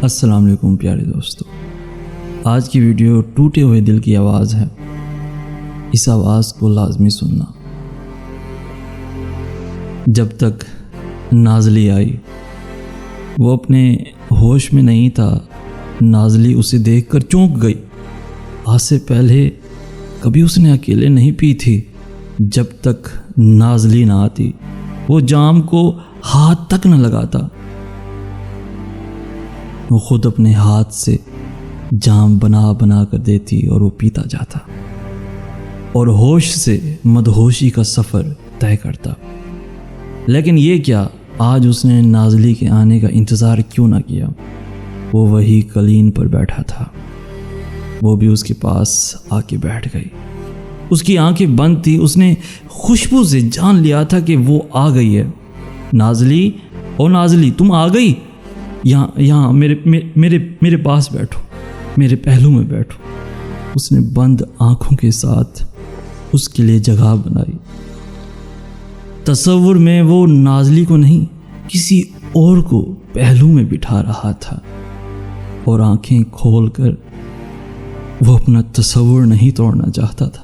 السلام علیکم پیارے دوستو، آج کی ویڈیو ٹوٹے ہوئے دل کی آواز ہے۔ اس آواز کو لازمی سننا۔ جب تک نازلی آئی، وہ اپنے ہوش میں نہیں تھا۔ نازلی اسے دیکھ کر چونک گئی۔ آج سے پہلے کبھی اس نے اکیلے نہیں پی تھی۔ جب تک نازلی نہ آتی، وہ جام کو ہاتھ تک نہ لگاتا۔ وہ خود اپنے ہاتھ سے جام بنا بنا کر دیتی اور وہ پیتا جاتا اور ہوش سے مدہوشی کا سفر طے کرتا۔ لیکن یہ کیا، آج اس نے نازلی کے آنے کا انتظار کیوں نہ کیا؟ وہ وہی قالین پر بیٹھا تھا، وہ بھی اس کے پاس آ کے بیٹھ گئی۔ اس کی آنکھیں بند تھی۔ اس نے خوشبو سے جان لیا تھا کہ وہ آ گئی ہے۔ نازلی، او نازلی، تم آ گئی؟ یہاں میرے پاس بیٹھو، میرے پہلو میں بیٹھو۔ اس نے بند آنکھوں کے ساتھ اس کے لیے جگہ بنائی۔ تصور میں وہ نازلی کو نہیں، کسی اور کو پہلو میں بٹھا رہا تھا، اور آنکھیں کھول کر وہ اپنا تصور نہیں توڑنا چاہتا تھا۔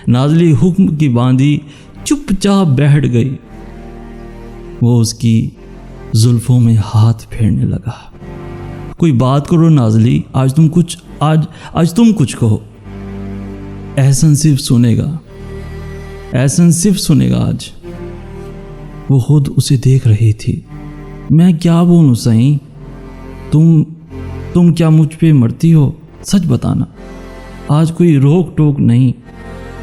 نازلی حکم کی باندھی چپ چاپ بیٹھ گئی۔ وہ اس کی زلفوں میں ہاتھ پھیرنے لگا۔ کوئی بات کرو نازلی، آج تم کچھ کہو۔ احسن صرف سنے گا آج۔ وہ خود اسے دیکھ رہی تھی۔ میں کیا بولوں سائیں؟ تم کیا مجھ پہ مرتی ہو؟ سچ بتانا، آج کوئی روک ٹوک نہیں۔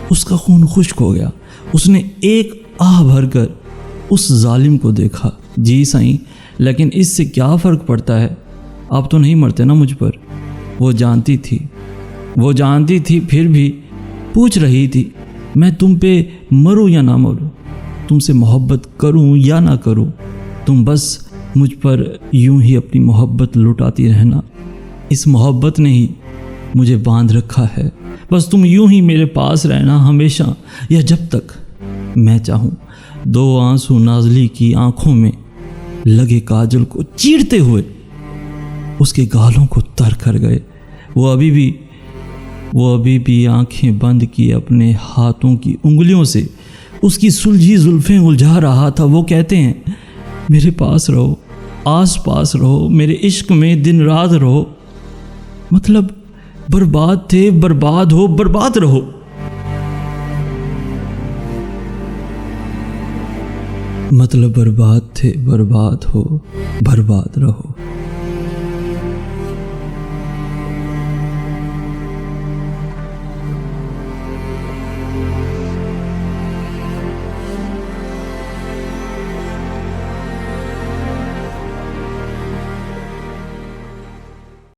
اس کا خون خشک ہو گیا۔ اس نے ایک آہ بھر کر اس ظالم کو دیکھا۔ جی سائیں، لیکن اس سے کیا فرق پڑتا ہے؟ آپ تو نہیں مرتے نا مجھ پر۔ وہ جانتی تھی پھر بھی پوچھ رہی تھی، میں تم پہ مروں یا نہ مروں، تم سے محبت کروں یا نہ کروں، تم بس مجھ پر یوں ہی اپنی محبت لٹاتی رہنا۔ اس محبت نے ہی مجھے باندھ رکھا ہے۔ بس تم یوں ہی میرے پاس رہنا ہمیشہ، یا جب تک میں چاہوں۔ دو آنسو نازلی کی آنکھوں میں لگے کاجل کو چیرتے ہوئے اس کے گالوں کو تر کر گئے۔ وہ ابھی بھی آنکھیں بند کیے اپنے ہاتھوں کی انگلیوں سے اس کی سلجھی زلفیں الجھا رہا تھا۔ وہ کہتے ہیں، میرے پاس رہو، آس پاس رہو، میرے عشق میں دن رات رہو۔ مطلب برباد تھے، برباد ہو، برباد رہو۔ مطلب برباد تھے، برباد ہو، برباد رہو۔